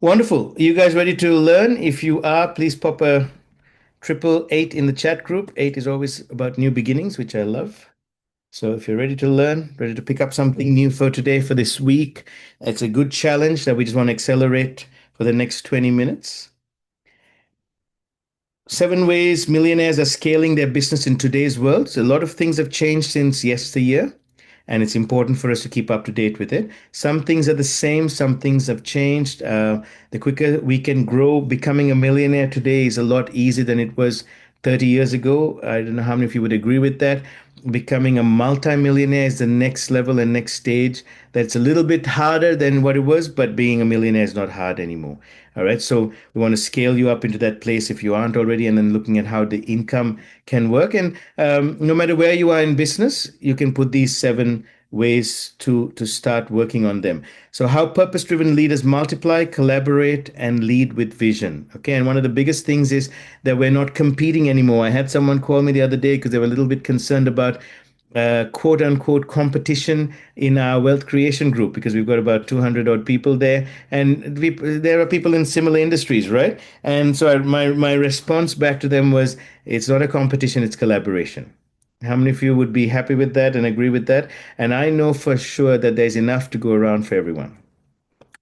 Wonderful. You guys ready to learn? If you are, please pop a triple eight in the chat group. Eight is always about new beginnings, which I love. So if you're ready to learn, ready to pick up something new for today, for this week, it's a good challenge that we just want to accelerate for the next 20 minutes. 7 ways millionaires are scaling their business in today's world. So a lot of things have changed since yesteryear, and it's important for us to keep up to date with it. Some things are the same, some things have changed. The quicker we can grow, becoming a millionaire today is a lot easier than it was 30 years ago. I don't know how many of you would agree with that. Becoming a multimillionaire is the next level and next stage. That's a little bit harder than what it was, but being a millionaire is not hard anymore. All right. So we want to scale you up into that place if you aren't already, and then looking at how the income can work. And no matter where you are in business, you can put these 7 ways to start working on them. So how purpose-driven leaders multiply, collaborate, and lead with vision. Okay. And one of the biggest things is that we're not competing anymore. I had someone call me the other day because they were a little bit concerned about quote unquote competition in our wealth creation group because we've got about 200 odd people there, and there are people in similar industries, right? And so my response back to them was, it's not a competition, it's collaboration. How many of you would be happy with that and agree with that? And I know for sure that there's enough to go around for everyone.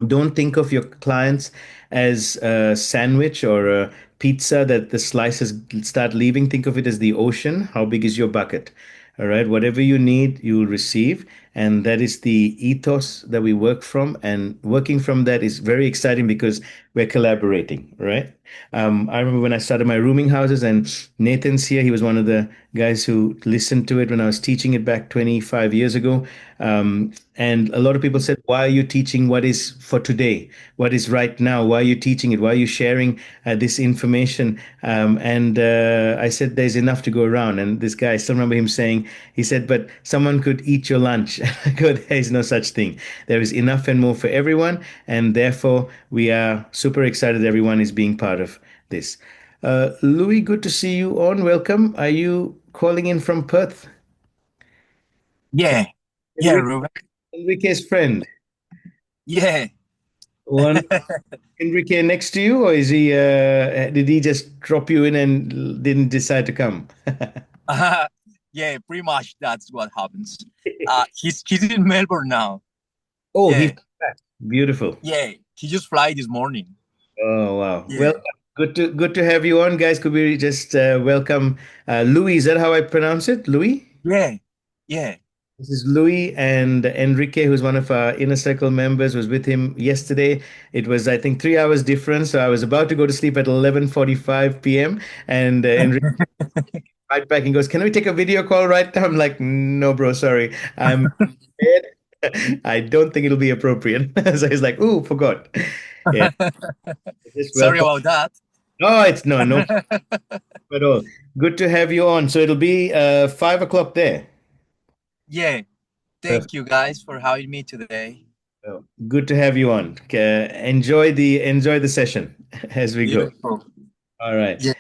Don't think of your clients as a sandwich or a pizza that the slices start leaving. Think of it as the ocean. How big is your bucket? All right. Whatever you need, you will receive. And that is the ethos that we work from. And working from that is very exciting because we're collaborating, right? I remember when I started my rooming houses, and Nathan's here. He was one of the guys who listened to it when I was teaching it back 25 years ago. And a lot of people said, why are you teaching what is for today? What is right now? Why are you teaching it? Why are you sharing this information? And I said, there's enough to go around. And this guy, I still remember him saying, he said, but someone could eat your lunch. I go, there is no such thing. There is enough and more for everyone. And therefore, we are super excited everyone is being part of this. Louis, good to see you on. Welcome. Are you calling in from Perth? Yeah, yeah, Enrique, Ruben. Enrique's friend. Yeah. One Enrique next to you, or is he? Did he just drop you in and didn't decide to come? Yeah, pretty much that's what happens. He's in Melbourne now. Oh, he's Yeah, back. Beautiful. yeah. He just fly this morning. Oh, wow. Well, Yeah, good to have you on, guys. Could we just welcome Louis? Is that how I pronounce it? Louis? yeah, yeah. This is Louis, and Enrique, who's one of our inner circle members, was with him yesterday. It was, I think, 3 hours difference. So I was about to go to sleep at 11:45 p.m. And Enrique right back and goes, "Can we take a video call right now?" I'm like, "No, bro, sorry. I'm bed. I don't think it'll be appropriate." So he's like, "Ooh, forgot." Yeah, just Sorry welcome. about that. No, it's no at all. Good to have you on. So it'll be 5 o'clock there. Yeah, thank you guys for having me today. Oh, good to have you on. Enjoy the session as we go. Beautiful. All right. Yeah,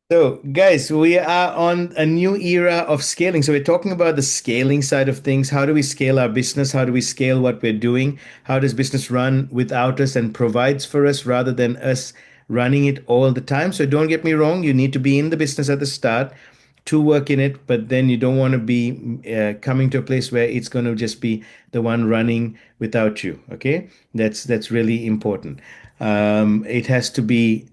So, guys, we are on a new era of scaling. So, we're talking about the scaling side of things. How do we scale our business? How do we scale what we're doing? How does business run without us and provides for us rather than us running it all the time? So, don't get me wrong, you need to be in the business at the start to work in it, but then you don't want to be coming to a place where it's going to just be the one running without you. Okay, that's really important. It has to be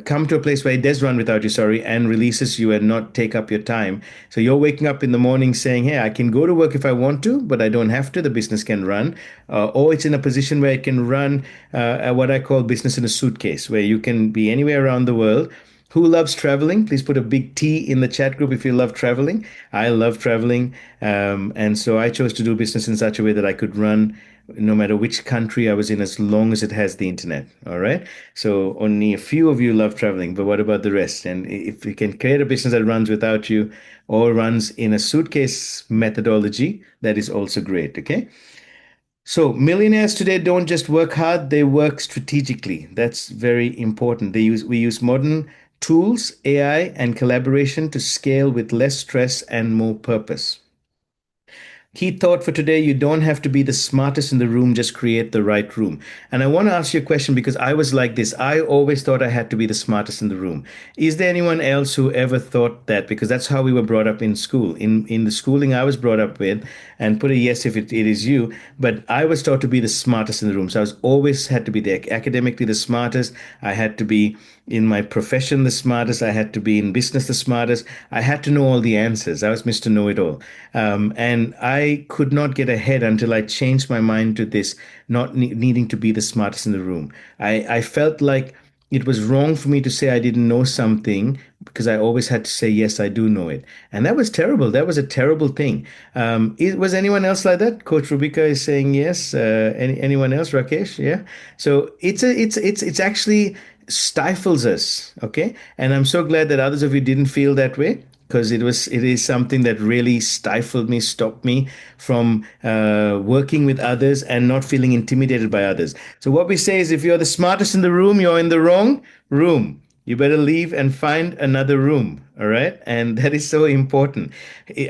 come to a place where it does run without you, sorry, and releases you and not take up your time. So you're waking up in the morning saying, "Hey, I can go to work if I want to, but I don't have to. The business can run," or it's in a position where it can run what I call business in a suitcase, where you can be anywhere around the world. Who loves traveling? Please put a big T in the chat group if you love traveling. I love traveling. And so I chose to do business in such a way that I could run no matter which country I was in as long as it has the internet. All right. So only a few of you love traveling, but what about the rest? And if you can create a business that runs without you or runs in a suitcase methodology, that is also great. Okay. So millionaires today don't just work hard, they work strategically. That's very important. We use modern tools, AI, and collaboration to scale with less stress and more purpose. Key thought for today: you don't have to be the smartest in the room, just create the right room. And I want to ask you a question because I was like this. I always thought I had to be the smartest in the room. Is there anyone else who ever thought that? Because that's how we were brought up in school. In the schooling I was brought up with, and put a yes if it is you, but I was taught to be the smartest in the room. So I was always had to be the academically the smartest. I had to be in my profession the smartest. I had to be in business the smartest. I had to know all the answers. I was Mr. Know It All. And I could not get ahead until I changed my mind to this not needing to be the smartest in the room. I felt like it was wrong for me to say I didn't know something because I always had to say, yes, I do know it. And that was terrible. That was a terrible thing. Was anyone else like that? Coach Rubika is saying yes. Anyone else? Rakesh? Yeah. So it's actually stifles us. Okay. And I'm so glad that others of you didn't feel that way because it is something that really stifled me, stopped me from working with others and not feeling intimidated by others. So what we say is, if you're the smartest in the room, you're in the wrong room. You better leave and find another room. All right. And that is so important.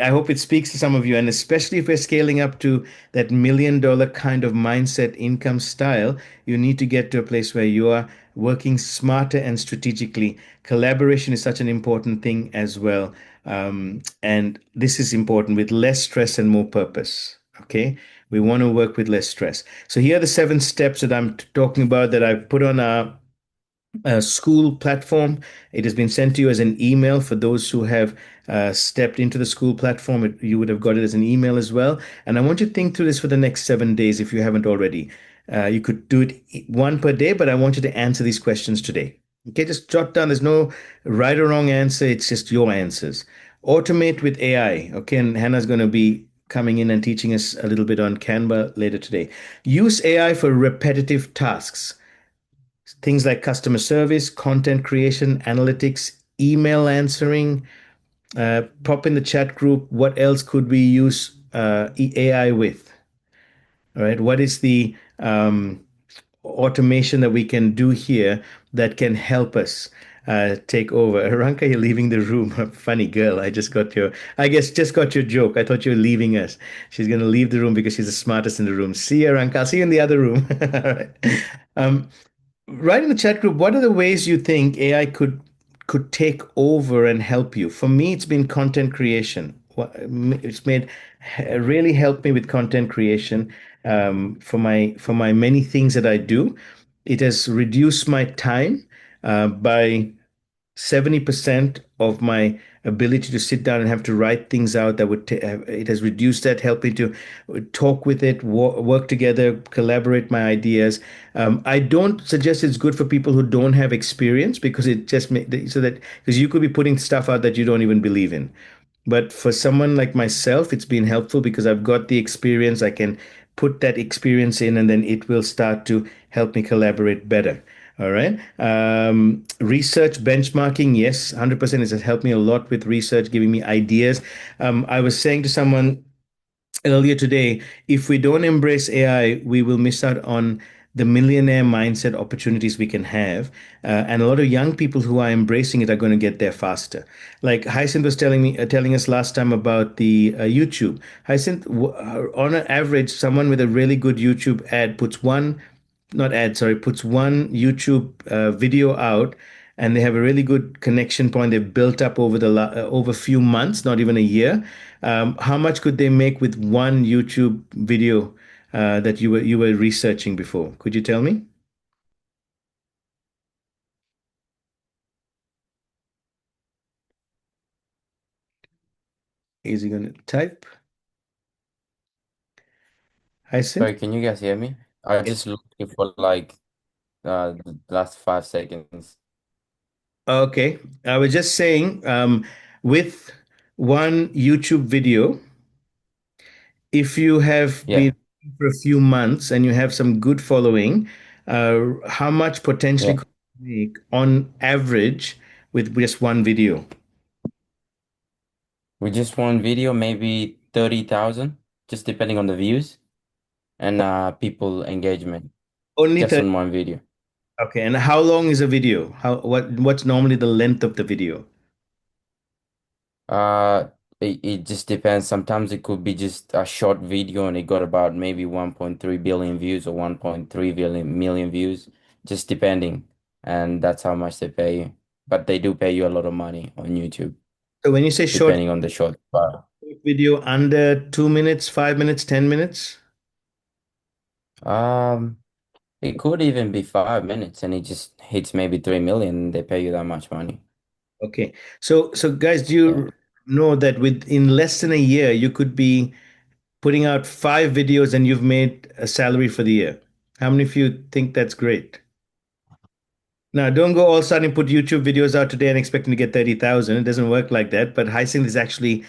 I hope it speaks to some of you. And especially if we're scaling up to that $1 million kind of mindset income style, you need to get to a place where you are working smarter and strategically. Collaboration is such an important thing as well. And this is important with less stress and more purpose. Okay. We want to work with less stress. So here are the 7 steps that I'm talking about that I've put on a school platform. It has been sent to you as an email for those who have stepped into the school platform. You would have got it as an email as well. And I want you to think through this for the next 7 days if you haven't already. You could do it one per day, but I want you to answer these questions today. Okay, just jot down. There's no right or wrong answer. It's just your answers. Automate with AI. Okay, and Hannah's going to be coming in and teaching us a little bit on Canva later today. Use AI for repetitive tasks. Things like customer service, content creation, analytics, email answering. Pop in the chat group. What else could we use AI with? All right. What is the automation that we can do here that can help us take over? Aranka, you're leaving the room. Funny girl. I guess just got your joke. I thought you were leaving us. She's going to leave the room because she's the smartest in the room. See you, Aranka. I'll see you in the other room. All right. Um, Write in the chat group, what are the ways you think AI could take over and help you? For me, it's been content creation. It's made really helped me with content creation for my many things that I do. It has reduced my time by 70% of my ability to sit down and have to write things out. It has reduced that, helped me to talk with it, work together, collaborate my ideas. I don't suggest it's good for people who don't have experience because it just so that because you could be putting stuff out that you don't even believe in. But for someone like myself, it's been helpful because I've got the experience. I can put that experience in, and then it will start to help me collaborate better. All right. Research benchmarking, yes, 100%. It has helped me a lot with research, giving me ideas. I was saying to someone earlier today, if we don't embrace AI, we will miss out on the millionaire mindset opportunities we can have. And a lot of young people who are embracing it are going to get there faster. Like Hyacinth was telling us last time about the YouTube. Hyacinth, on an average, someone with a really good YouTube ad puts one, not ad, sorry, puts one YouTube video out, and they have a really good connection point they've built up over a few months, not even a year. How much could they make with one YouTube video that you were researching before? Could you tell me? Is he going to type? Hyacinth? Sorry, can you guys hear me? I Yes. just looking for like the last 5 seconds. Okay. I was just saying, with one YouTube video, if you have been Yeah, for a few months and you have some good following, how much potentially yeah. could you make on average with just one video? With just one video, maybe 30,000, just depending on the views and people engagement, Only just 30. on one video. Okay. And how long is a video? What's normally the length of the video? Uh, it just depends. Sometimes it could be just a short video and it got about maybe 1.3 billion views or 1.3 million views, just depending. And that's how much they pay you. But they do pay you a lot of money on YouTube, So when you say short depending on the short part. video, under 2 minutes, 5 minutes, 10 minutes? Um, it could even be 5 minutes and it just hits maybe 3 million. They pay you that much money. Okay. So guys, do Yeah. you know that within less than a year, you could be putting out 5 videos and you've made a salary for the year? How many of you think that's great? Now, don't go all of a sudden put YouTube videos out today and expecting to get 30,000. It doesn't work like that. But Hyacinth is actually,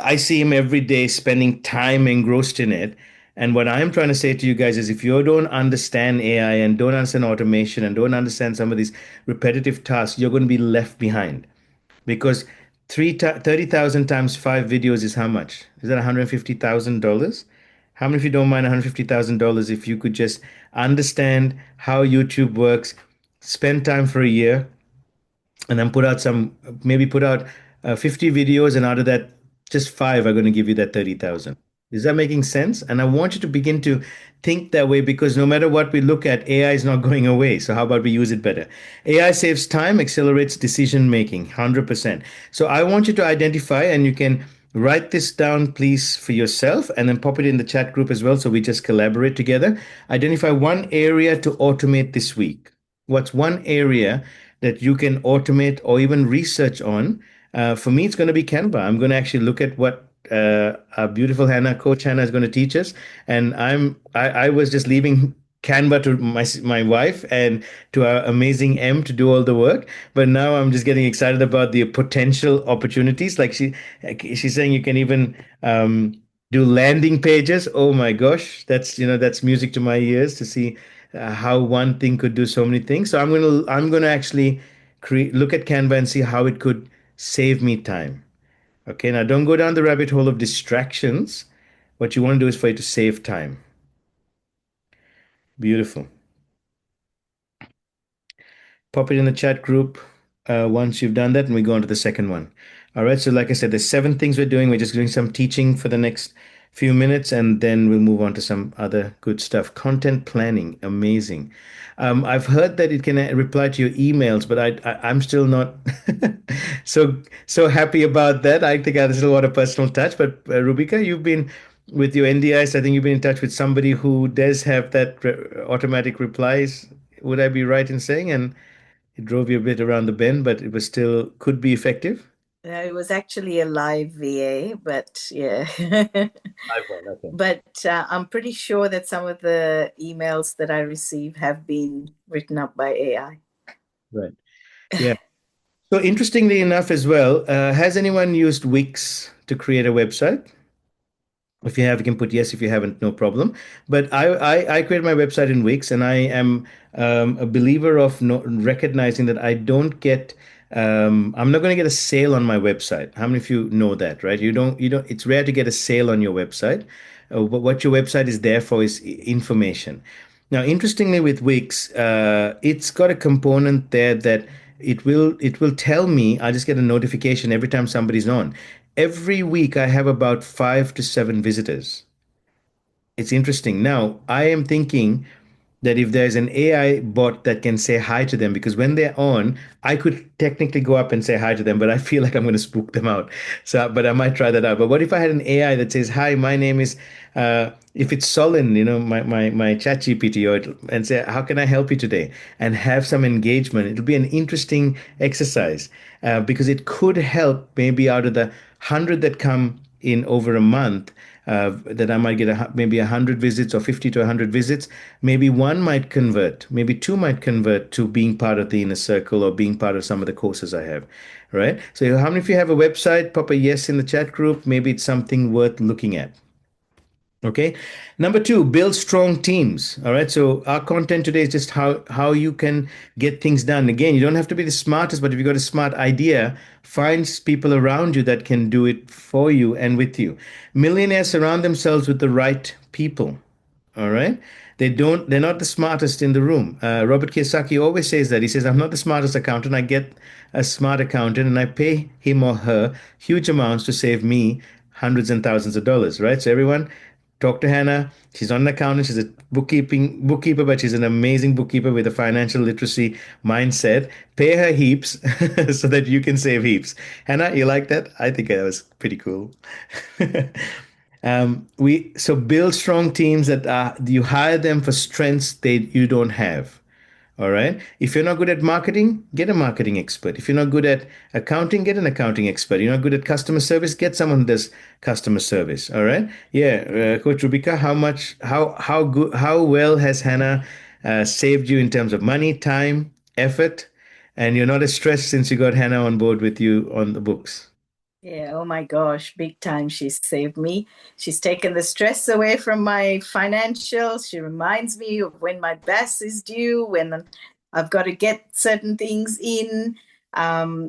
I see him every day spending time engrossed in it. And what I'm trying to say to you guys is if you don't understand AI and don't understand automation and don't understand some of these repetitive tasks, you're going to be left behind. Because 30,000 times 5 videos is how much? Is that $150,000? How many of you don't mind $150,000 if you could just understand how YouTube works, spend time for a year, and then maybe put out 50 videos, and out of that, just five are going to give you that 30,000. Is that making sense? And I want you to begin to think that way because no matter what we look at, AI is not going away. So how about we use it better? AI saves time, accelerates decision making, 100%. So I want you to identify, and you can write this down, please, for yourself, and then pop it in the chat group as well. So we just collaborate together. Identify one area to automate this week. What's one area that you can automate or even research on? For me, it's going to be Canva. I'm going to actually look at what our beautiful Coach Hannah, is going to teach us. And I was just leaving Canva to my wife and to our amazing M to do all the work. But now I'm just getting excited about the potential opportunities. Like she's saying, you can even do landing pages. Oh my gosh, that's music to my ears to see how one thing could do so many things. So I'm gonna actually look at Canva and see how it could save me time. Okay, now don't go down the rabbit hole of distractions. What you want to do is for you to save time. Beautiful. Pop it in the chat group once you've done that, and we go on to the second one. All right. So, like I said, there's 7 things we're doing. We're just doing some teaching for the next few minutes, and then we'll move on to some other good stuff. Content planning, amazing. I've heard that it can reply to your emails, but I'm still not so happy about that. I think there's a lot of personal touch. But Rubika, you've been with your NDIs. I think you've been in touch with somebody who does have that automatic replies. Would I be right in saying? And it drove you a bit around the bend, but it was still could be effective. It was actually a live VA, but yeah. Live one, okay. But I'm pretty sure that some of the emails that I receive have been written up by AI. Right. Yeah. So interestingly enough as well, has anyone used Wix to create a website? If you have, you can put yes. If you haven't, no problem. But I created my website in Wix, and I am a believer of recognizing that I don't get. I'm not going to get a sale on my website. How many of you know that, right? You don't. It's rare to get a sale on your website. But what your website is there for is information. Now, interestingly, with Wix, it's got a component there that it will tell me. I just get a notification every time somebody's on. Every week, I have about 5 to 7 visitors. It's interesting. Now, I am thinking that if there's an AI bot that can say hi to them, because when they're on, I could technically go up and say hi to them, but I feel like I'm going to spook them out. So, but I might try that out. But what if I had an AI that says, "Hi, my name is," if it's Solin, my chat GPT, and say, "How can I help you today?" and have some engagement. It'll be an interesting exercise because it could help maybe out of the 100 that come in over a month, that I might get maybe 100 visits or 50 to 100 visits. Maybe one might convert, maybe two might convert to being part of the inner circle or being part of some of the courses I have. Right. So, how many of you have a website? Pop a yes in the chat group. Maybe it's something worth looking at. Okay. Number two, build strong teams. All right. So our content today is just how you can get things done. Again, you don't have to be the smartest, but if you got a smart idea, find people around you that can do it for you and with you. Millionaires surround themselves with the right people. All right. they're not the smartest in the room. Robert Kiyosaki always says that. He says, I'm not the smartest accountant. I get a smart accountant and I pay him or her huge amounts to save me hundreds and thousands of dollars, right? So everyone, talk to Hannah. She's not an accountant. She's a bookkeeper, but she's an amazing bookkeeper with a financial literacy mindset. Pay her heaps so that you can save heaps. Hannah, you like that? I think that was pretty cool. We so build strong teams that you hire them for strengths you don't have. All right. If you're not good at marketing, get a marketing expert. If you're not good at accounting, get an accounting expert. You're not good at customer service, get someone who does customer service. All right. Yeah, Coach Rubika, how well has Hannah saved you in terms of money, time, effort, and you're not as stressed since you got Hannah on board with you on the books. Yeah, oh my gosh, big time. She's saved me. She's taken the stress away from my financials. She reminds me of when my BAS is due, when I've got to get certain things in,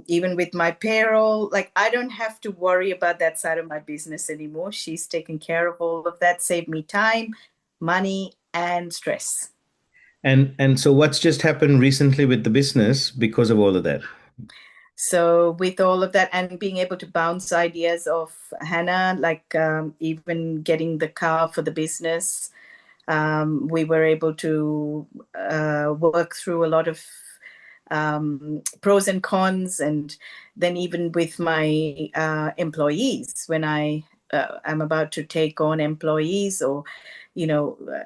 even with my payroll. Like, I don't have to worry about that side of my business anymore. She's taken care of all of that, saved me time, money, and stress. And so what's just happened recently with the business because of all of that? So with all of that and being able to bounce ideas off Hannah, like even getting the car for the business, we were able to work through a lot of pros and cons. And then even with my employees, when I am about to take on employees, or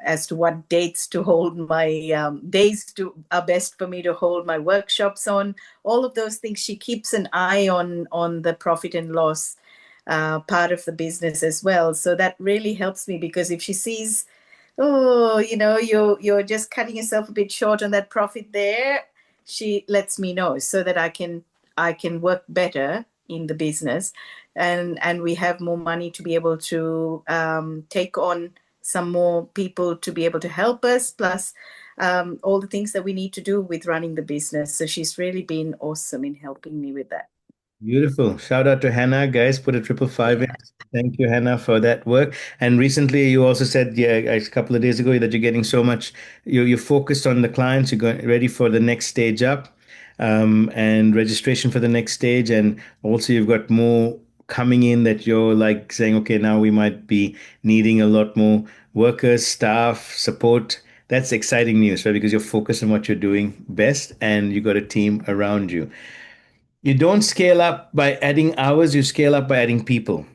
as to what dates to hold my days are best for me to hold my workshops on, all of those things. She keeps an eye on the profit and loss part of the business as well. So that really helps me, because if she sees, oh, you're just cutting yourself a bit short on that profit there, she lets me know so that I can work better in the business, and we have more money to be able to take on some more people to be able to help us, plus all the things that we need to do with running the business. So she's really been awesome in helping me with that. Beautiful. Shout out to Hannah, guys. Put a 555 in. Thank you, Hannah, for that work. And recently, you also said, yeah, a couple of days ago, that you're getting so much, you're focused on the clients, you're going ready for the next stage up, and registration for the next stage. And also, you've got more coming in that you're like saying, okay, now we might be needing a lot more workers, staff, support. That's exciting news, right? Because you're focused on what you're doing best and you got a team around you. You don't scale up by adding hours, you scale up by adding people.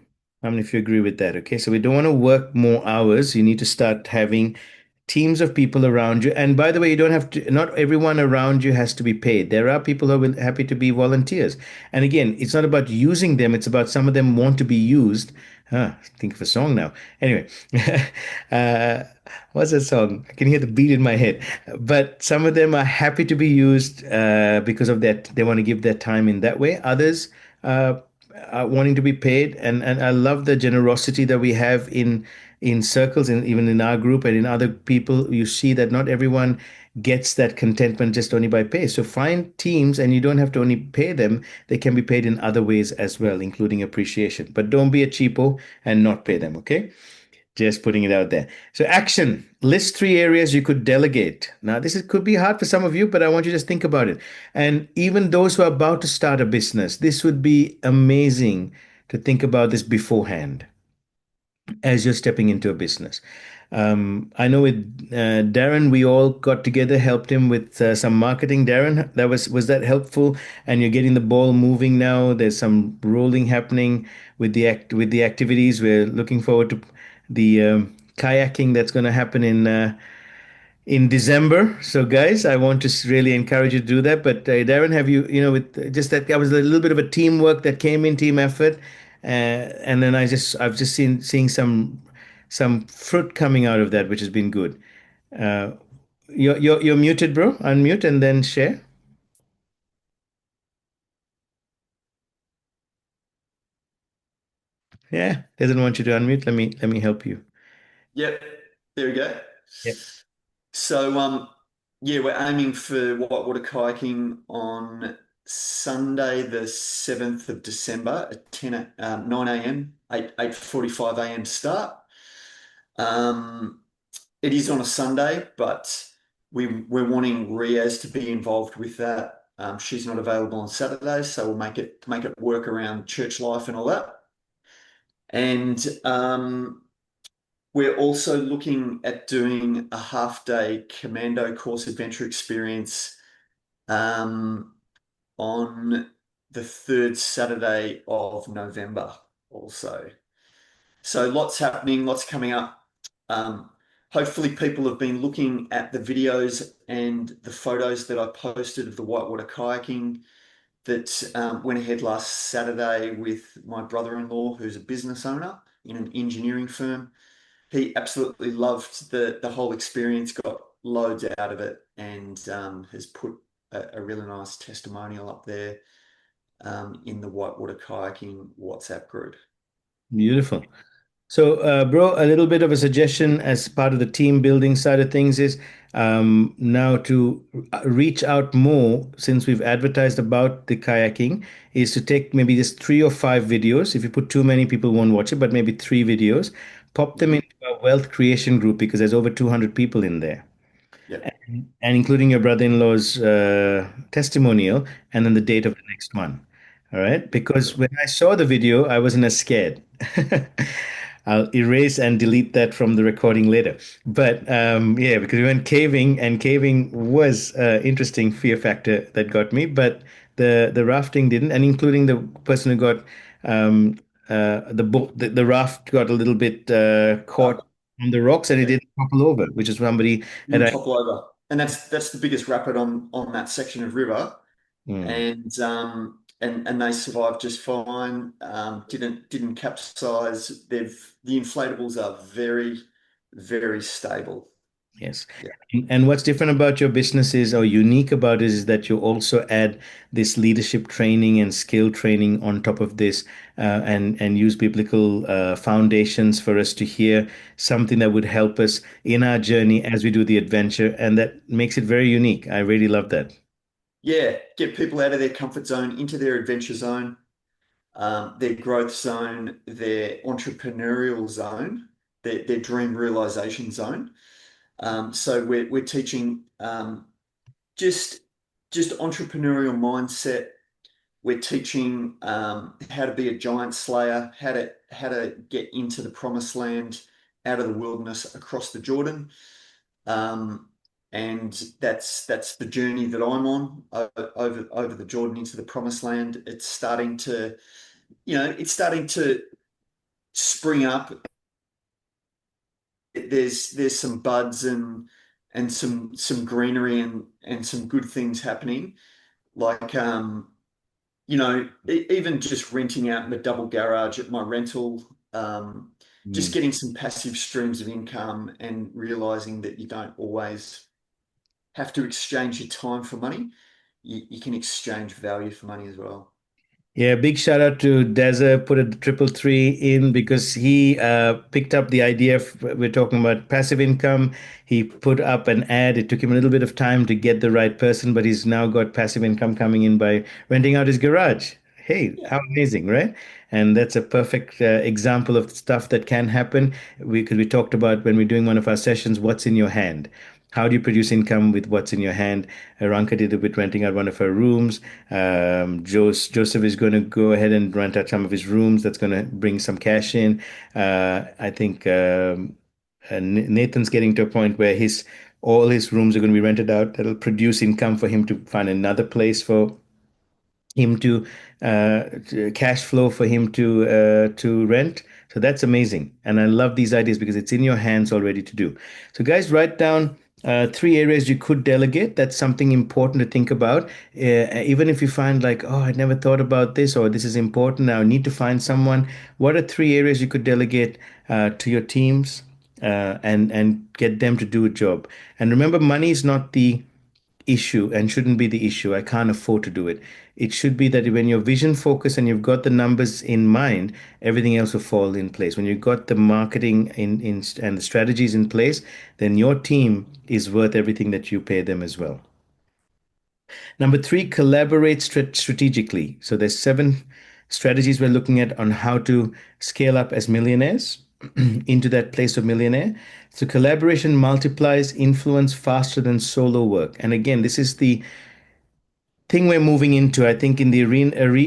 How many of you agree with that? Okay, so we don't want to work more hours. You need to start having teams of people around you. And by the way, you don't have to, not everyone around you has to be paid. There are people who are happy to be volunteers. And again, it's not about using them, it's about some of them want to be used. Think of a song now. Anyway, uh, what's that song? I can hear the beat in my head. But some of them are happy to be used because of that. They want to give their time in that way. Others are wanting to be paid. And I love the generosity that we have in circles and even in our group and in other people. You see that not everyone gets that contentment just only by pay. So find teams, and you don't have to only pay them. They can be paid in other ways as well, including appreciation. But don't be a cheapo and not pay them, okay? Just putting it out there. So action. List 3 areas you could delegate. Now, could be hard for some of you, but I want you to just think about it. And even those who are about to start a business, this would be amazing to think about this beforehand as you're stepping into a business. I know with Darren, we all got together, helped him with some marketing. Darren, was that helpful? And you're getting the ball moving now. There's some rolling happening with the activities. We're looking forward to the kayaking that's going to happen in December. So, guys, I want to really encourage you to do that. But Darren, have you, with just that was a little bit of a teamwork that came in, team effort, and then I've just seeing some fruit coming out of that, which has been good. Uh, you're muted, bro. Unmute and then share. Yeah, doesn't want you to unmute. Let me help you. Yep, there we go. Yep. So, yeah, we're aiming for whitewater kayaking on Sunday, the 7th of December at 9 a.m., 8:45 a.m. start. it is on a Sunday, but we're wanting Riaz to be involved with that. She's not available on Saturdays, so we'll make it work around church life and all that. And we're also looking at doing a half-day commando course adventure experience on the third Saturday of November also. So lots happening, lots coming up. Hopefully people have been looking at the videos and the photos that I posted of the whitewater kayaking that went ahead last Saturday with my brother-in-law, who's a business owner in an engineering firm. He absolutely loved the whole experience, got loads out of it, and has put a really nice testimonial up there in the whitewater kayaking WhatsApp group. Beautiful. So, bro, a little bit of a suggestion as part of the team building side of things is now to reach out more since we've advertised about the kayaking, is to take maybe just 3 or 5 videos. If you put too many, people won't watch it, but maybe 3 videos, pop them into a wealth creation group because there's over 200 people in there Yeah. and including your brother-in-law's testimonial and then the date of the next one. All right. Because when I saw the video, I wasn't as scared. I'll erase and delete that from the recording later. But yeah, because we went caving and caving was interesting fear factor that got me, but the rafting didn't, and including the person who got the raft got a little bit caught on the rocks and it Yeah. didn't topple over, which is somebody that Didn't I. topple over. And that's the biggest rapid on that section of river. Hmm. And they survived just fine. Didn't capsize. The inflatables are very, very stable. Yes. Yeah. And what's different about your business is, or unique about it, is that you also add this leadership training and skill training on top of this, and use biblical foundations for us to hear something that would help us in our journey as we do the adventure, and that makes it very unique. I really love that. Yeah, get people out of their comfort zone into their adventure zone, their growth zone, their entrepreneurial zone, their dream realization zone. So we're teaching just entrepreneurial mindset. We're teaching how to be a giant slayer, how to get into the promised land, out of the wilderness, across the Jordan. And that's the journey that I'm on over the Jordan into the promised land. It's starting to, it's starting to spring up. There's some buds and some greenery and some good things happening. Like even just renting out the double garage at my rental, just Mm. getting some passive streams of income and realizing that you don't always have to exchange your time for money. You can exchange value for money as well. Yeah, big shout out to Deza, put a 333 in because he picked up the idea. We're talking about passive income. He put up an ad. It took him a little bit of time to get the right person, but he's now got passive income coming in by renting out his garage. Hey, Yeah. how amazing, right? And that's a perfect example of stuff that can happen. Because we talked about when we're doing one of our sessions, what's in your hand? How do you produce income with what's in your hand? Ranka did it with renting out one of her rooms. Joseph is going to go ahead and rent out some of his rooms. That's going to bring some cash in. I think Nathan's getting to a point where all his rooms are going to be rented out. That'll produce income for him to find another place for him to cash flow for him to rent. So that's amazing, and I love these ideas because it's in your hands already to do. So guys, write down 3 areas you could delegate. That's something important to think about. Even if you find like, oh, I never thought about this, or this is important, now I need to find someone. What are 3 areas you could delegate to your teams, and get them to do a job? And remember, money is not the issue and shouldn't be the issue. I can't afford to do it. It should be that when you're vision focused and you've got the numbers in mind, everything else will fall in place. When you've got the marketing in and the strategies in place, then your team is worth everything that you pay them as well. Number three, collaborate strategically. So there's 7 strategies we're looking at on how to scale up as millionaires. into that place of millionaire. So collaboration multiplies influence faster than solo work. And again, this is the thing we're moving into. I think in the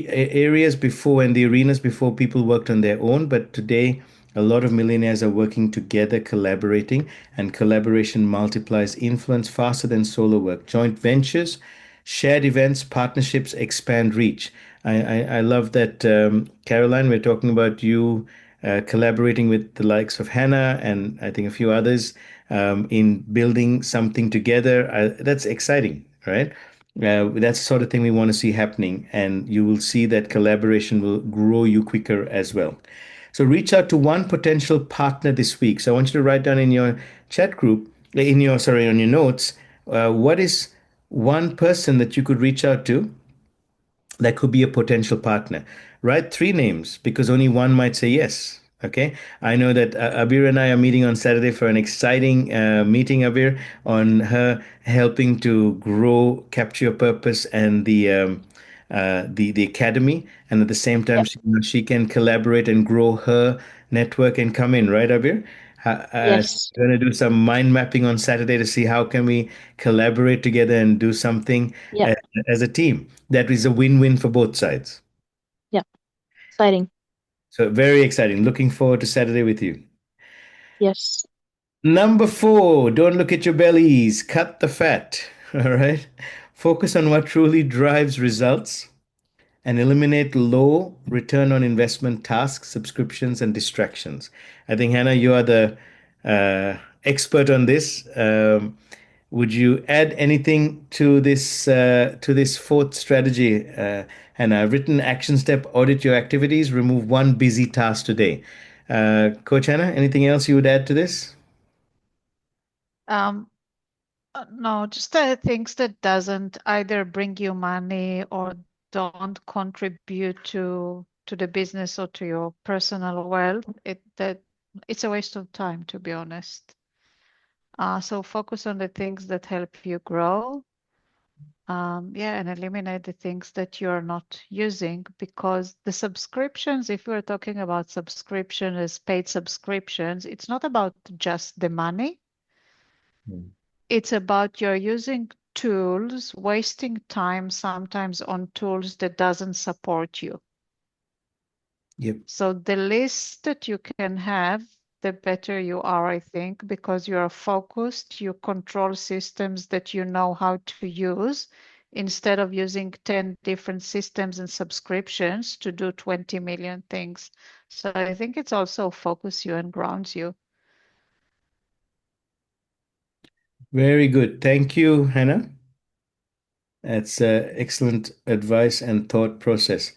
areas before and the arenas before, people worked on their own, but today a lot of millionaires are working together, collaborating, and collaboration multiplies influence faster than solo work. Joint ventures, shared events, partnerships expand reach. I love that, Caroline. We're talking about you collaborating with the likes of Hannah and I think a few others in building something together. That's exciting, right? That's the sort of thing we want to see happening, and you will see that collaboration will grow you quicker as well. So reach out to one potential partner this week. So I want you to write down in your chat group, on your notes, what is one person that you could reach out to that could be a potential partner. Write three names because only one might say yes. Okay. I know that Abir and I are meeting on Saturday for an exciting meeting, Abir, on her helping to grow Capture Your Purpose and the academy, and at the same time, Yep. she can collaborate and grow her network and come in, right, Abir? Yes. We're going to do some mind mapping on Saturday to see how can we collaborate together and do something Yep. as a team that is a win-win for both sides. Yep. Exciting. So very exciting. Looking forward to Saturday with you. Yes. Number 4, don't look at your bellies. Cut the fat. All right. Focus on what truly drives results and eliminate low return on investment tasks, subscriptions, and distractions. I think, Hannah, you are the expert on this. Would you add anything to this fourth strategy, Hannah? I've written action step: audit your activities, remove one busy task today. Coach Hannah, anything else you would add to this? No, just the things that doesn't either bring you money or don't contribute to the business or to your personal wealth. It's a waste of time, to be honest. So focus on the things that help you grow. And eliminate the things that you're not using, because the subscriptions, if we're talking about subscription as paid subscriptions, it's not about just the money. It's about you're using tools, wasting time sometimes on tools that doesn't support you. Yep. So the least that you can have, the better you are, I think, because you are focused, you control systems that you know how to use instead of using 10 different systems and subscriptions to do 20 million things. So I think it's also focus you and grounds you. Very good. Thank you, Hannah. That's excellent advice and thought process.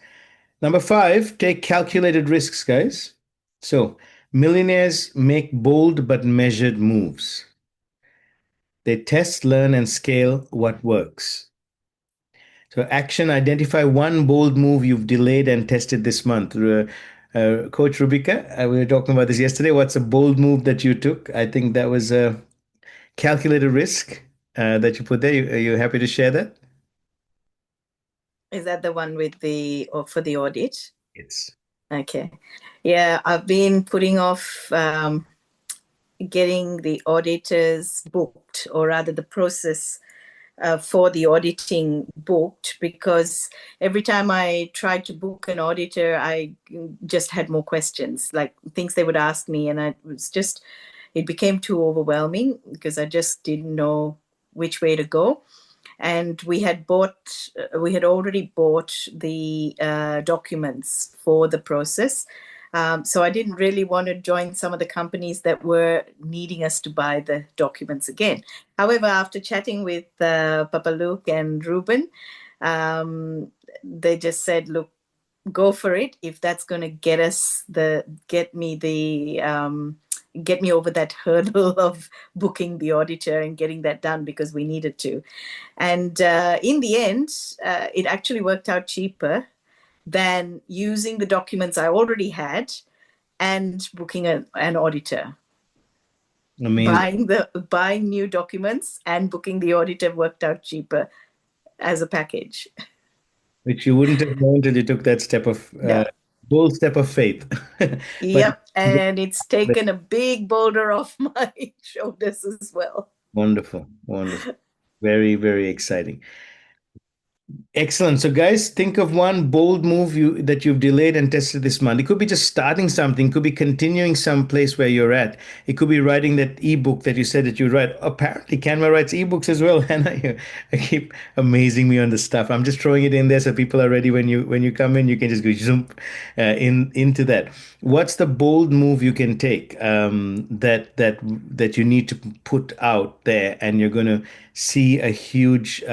Number 5, take calculated risks, guys. So, millionaires make bold but measured moves. They test, learn, and scale what works. So, action: identify one bold move you've delayed and tested this month. Coach Rubika, we were talking about this yesterday. What's a bold move that you took? I think that was a calculated risk that you put there. Are you happy to share that? Is that the one with for the audit? Yes. Okay. Yeah, I've been putting off getting the auditors booked, or rather the process for the auditing booked, because every time I tried to book an auditor, I just had more questions, like things they would ask me, and it became too overwhelming because I just didn't know which way to go. And we had already bought the documents for the process. So I didn't really want to join some of the companies that were needing us to buy the documents again. However, after chatting with Papa Luke and Rueben, they just said, look, go for it. If that's going to get me over that hurdle of booking the auditor and getting that done, because we needed to. And in the end, it actually worked out cheaper than using the documents I already had and booking an auditor. Amazing. Buying new documents and booking the auditor worked out cheaper as a package. Which you wouldn't have known until you took that step of Yeah. Bold step of faith. But Yep. And it's taken a big boulder off my shoulders as well. wonderful, wonderful. Very, very exciting. Excellent. So, guys, think of one bold move that you've delayed and tested this month. It could be just starting something. It could be continuing someplace where you're at. It could be writing that ebook that you said that you'd write. Apparently, Canva writes ebooks as well, and I keep amazing me on the stuff. I'm just throwing it in there so people are ready when you come in. You can just go zoom into that. What's the bold move you can take that you need to put out there, and you're going to see a huge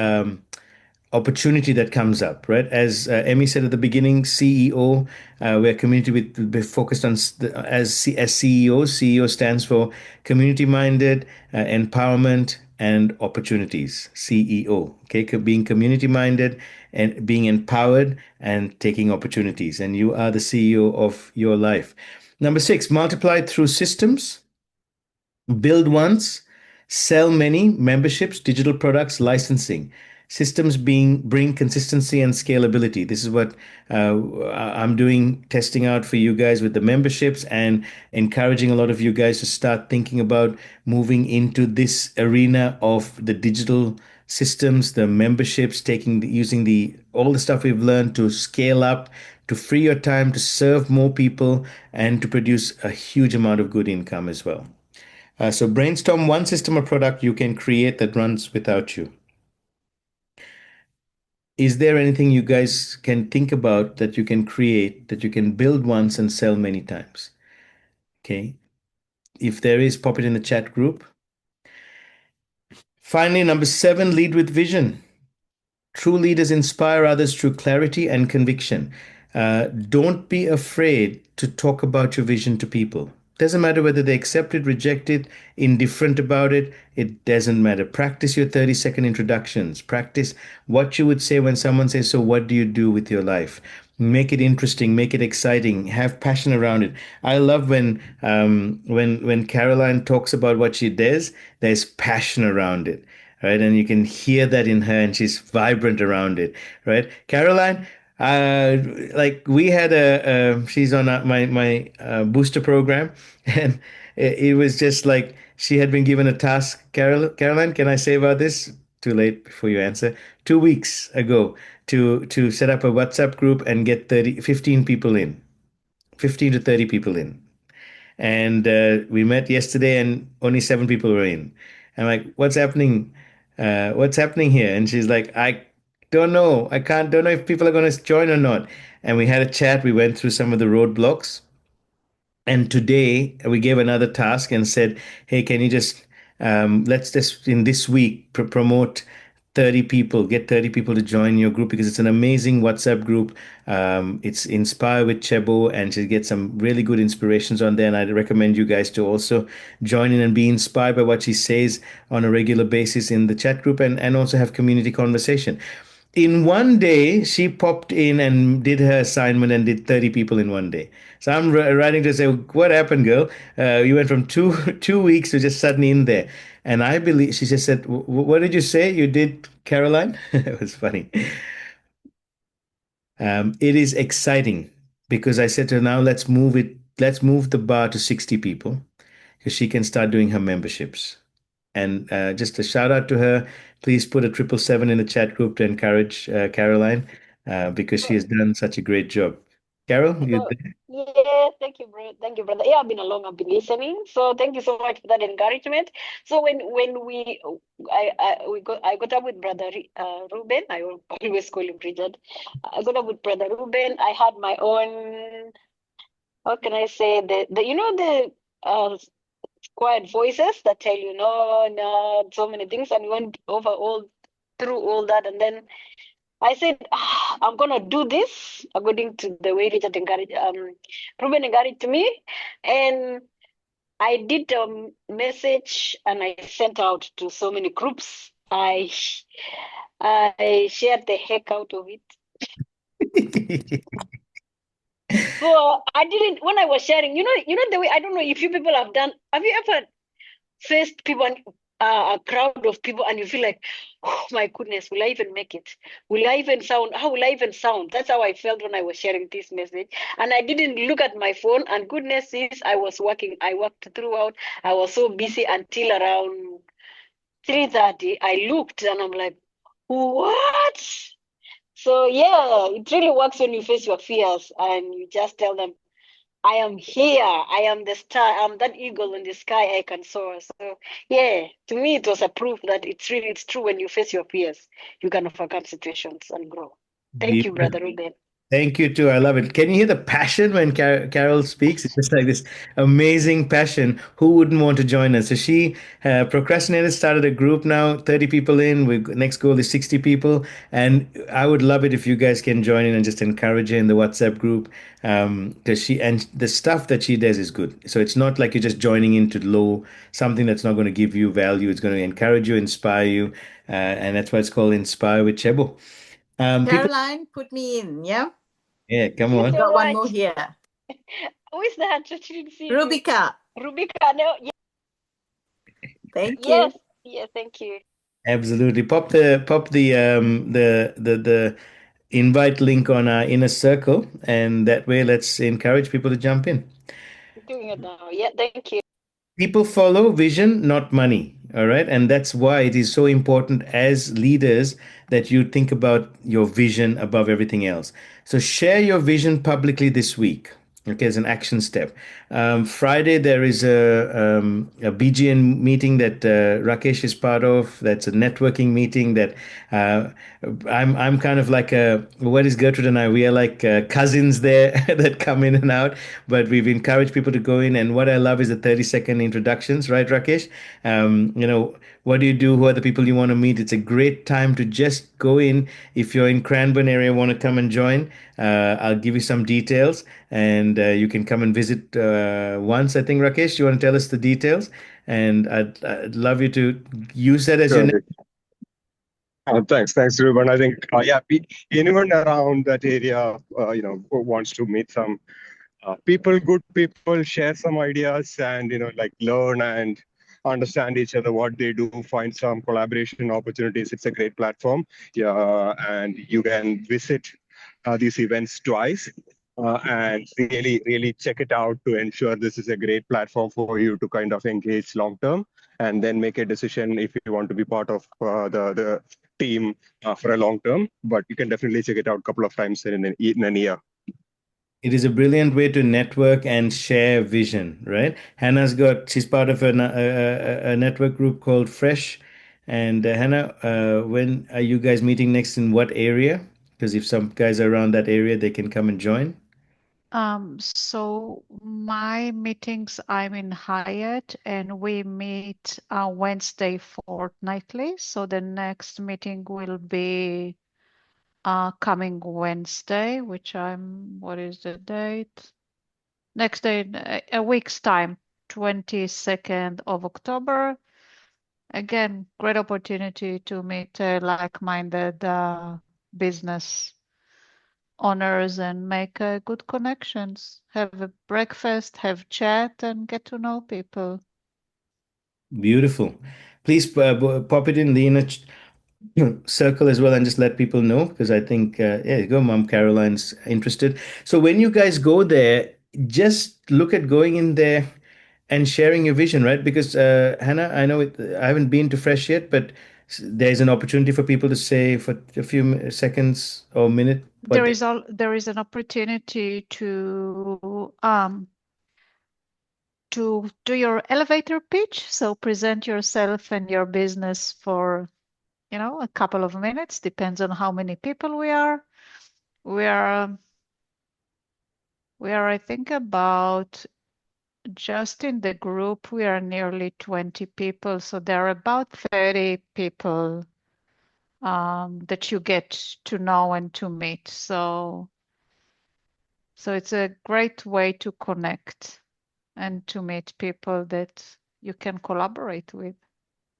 opportunity that comes up, right? As Emmy said at the beginning, CEO, we're community with focused on as CEO. CEO stands for community minded, empowerment, and opportunities. CEO, okay, being community minded and being empowered and taking opportunities. And you are the CEO of your life. Number 6, multiply through systems. Build once, sell many, memberships, digital products, licensing. Systems bring consistency and scalability. This is what I'm doing, testing out for you guys with the memberships and encouraging a lot of you guys to start thinking about moving into this arena of the digital systems, the memberships, using the all the stuff we've learned to scale up, to free your time, to serve more people, and to produce a huge amount of good income as well. So brainstorm one system or product you can create that runs without you. Is there anything you guys can think about that you can create, that you can build once and sell many times? Okay. If there is, pop it in the chat group. Finally, number 7, lead with vision. True leaders inspire others through clarity and conviction. Don't be afraid to talk about your vision to people. Doesn't matter whether they accept it, reject it, indifferent about it. It doesn't matter. Practice your 30-second introductions. Practice what you would say when someone says, "So what do you do with your life?" Make it interesting, make it exciting, have passion around it. I love when Caroline talks about what she does. There's passion around it, right? And you can hear that in her, and she's vibrant around it, right? Caroline, like we had she's on my booster program, and it was just like she had been given a task. Caroline, can I say about this? Too late before you answer. 2 weeks ago, to set up a WhatsApp group and get 15 people in, 15 to 30 people in. And we met yesterday, and only 7 people were in. I'm like, "What's happening? What's happening here?" And she's like, "I don't know. Don't know if people are going to join or not." And we had a chat. We went through some of the roadblocks. And today we gave another task and said, "Hey, can you just let's just in this week promote 30 people, get 30 people to join your group, because it's an amazing WhatsApp group. It's Inspire with Chebo, and she gets some really good inspirations on there. And I'd recommend you guys to also join in and be inspired by what she says on a regular basis in the chat group, and also have community conversation." In one day, she popped in and did her assignment and did 30 people in one day. So I'm writing to say, "What happened, girl? You went from two weeks to just suddenly in there." And I believe she just said, "What did you say you did, Caroline?" It was funny. It is exciting because I said to her, "Now let's move it. Let's move the bar to 60 people, because she can start doing her memberships." And just a shout out to her. Please put a 777 in the chat group to encourage Caroline, because she has done such a great job. Carol, you there? Yeah, thank you, bro. Thank you, brother. Yeah, I've been along. I've been listening. So thank you so much for that encouragement. So when I got up with brother Ruben. I always call him Richard. I got up with brother Ruben. I had my own. How can I say the quiet voices that tell you no, so many things, and we went over through all that, and then I said, I'm gonna do this according to the way Richard Ruben encouraged me, and I did a message and I sent out to so many groups. I shared the heck out of it. So I didn't, when I was sharing, the way, I don't know if you people have you ever faced people a crowd of people, and you feel like, oh my goodness, will I even make it? Will I even sound? How will I even sound? That's how I felt when I was sharing this message. And I didn't look at my phone, and goodness is I was working. I worked throughout. I was so busy until around 3:30. I looked and I'm like, what? So yeah, it really works when you face your fears and you just tell them, I am here. I am the star. I'm that eagle in the sky. I can soar. So yeah, to me it was a proof that it's true. When you face your fears, you can overcome situations and grow. Thank you, Beautiful. Brother Ruben. Thank you too. I love it. Can you hear the passion when Carol speaks? It's just like this amazing passion. Who wouldn't want to join us? So she procrastinated, started a group now, 30 people in. We next goal is 60 people, and I would love it if you guys can join in and just encourage her in the WhatsApp group. Because she and the stuff that she does is good. So it's not like you're just joining into low something that's not going to give you value. It's going to encourage you, inspire you, and that's why it's called Inspire with Chebo. People, Caroline, put me in, yeah? yeah, come Thank you on. so Got one more much. here. Who is that? I didn't see you. Rubika, Rubika. No. thank Yes. you. Yes. Thank you. Absolutely. Pop the invite link on our inner circle, and that way let's encourage people to jump in. I'm doing it now. Yeah. Thank you. People follow vision, not money. All right. And that's why it is so important as leaders that you think about your vision above everything else. So share your vision publicly this week. Okay, as an action step. Friday, there is a BGN meeting that Rakesh is part of. That's a networking meeting that uh, I'm kind of like what is Gertrude and I? We are like cousins there that come in and out, but we've encouraged people to go in. And what I love is the 30-second introductions, right, Rakesh? What do you do? Who are the people you want to meet? It's a great time to just go in. If you're in Cranbourne area, want to come and join, I'll give you some details, and you can come and visit once. I think, Rakesh, you want to tell us the details, and I'd love you to use that as your. Sure. Thanks, Ruben. I think, yeah, anyone around that area, who wants to meet some people, good people, share some ideas, and like learn and understand each other, what they do, find some collaboration opportunities. It's a great platform. Yeah, and you can visit these events twice. And really check it out to ensure this is a great platform for you to kind of engage long term, and then make a decision if you want to be part of the team for a long term. But you can definitely check it out a couple of times in a year. It is a brilliant way to network and share vision, right? She's part of a network group called Fresh. And Hannah, when are you guys meeting next in what area? Because if some guys are around that area, they can come and join. So my meetings, I'm in Hyatt and we meet Wednesday fortnightly. So the next meeting will be coming Wednesday, what is the date? Next day, a week's time, 22nd of October. Again, great opportunity to meet like-minded business owners and make good connections. Have a breakfast, have chat, and get to know people. Beautiful. Please pop it in the inner circle as well and just let people know because I think, yeah, go, Mom Caroline's interested. So when you guys go there, just look at going in there and sharing your vision, right? Because Hannah, I know I haven't been to Fresh yet, but there's an opportunity for people to say for a few seconds or minute. There is an opportunity to do your elevator pitch. So present yourself and your business for, a couple of minutes, depends on how many people we are. We are, I think about just in the group, we are nearly 20 people. So there are about 30 people that you get to know and to meet. So it's a great way to connect and to meet people that you can collaborate with.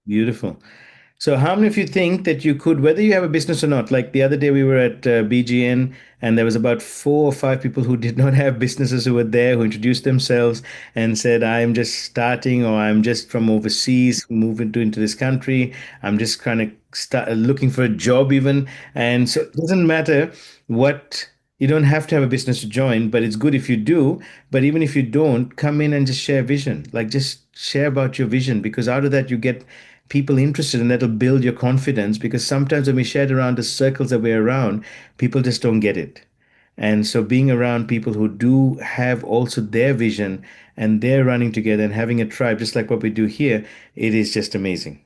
Beautiful. So, how many of you think that you could, whether you have a business or not? Like the other day, we were at BGN, and there was about 4 or 5 people who did not have businesses who were there, who introduced themselves and said, "I'm just starting, or I'm just from overseas, moving into this country. I'm just kind of start looking for a job, even." And so, it doesn't matter what. You don't have to have a business to join, but it's good if you do. But even if you don't, come in and just share vision. Like just share about your vision, because out of that you get people interested, and that'll build your confidence, because sometimes when we share it around the circles that we're around, people just don't get it. And so being around people who do have also their vision and they're running together and having a tribe, just like what we do here, it is just amazing.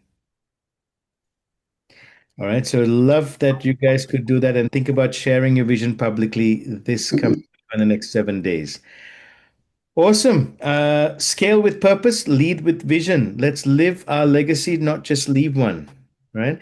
All right. So love that you guys could do that and think about sharing your vision publicly this coming in the next 7 days. Awesome. Scale with purpose, lead with vision. Let's live our legacy, not just leave one. Right.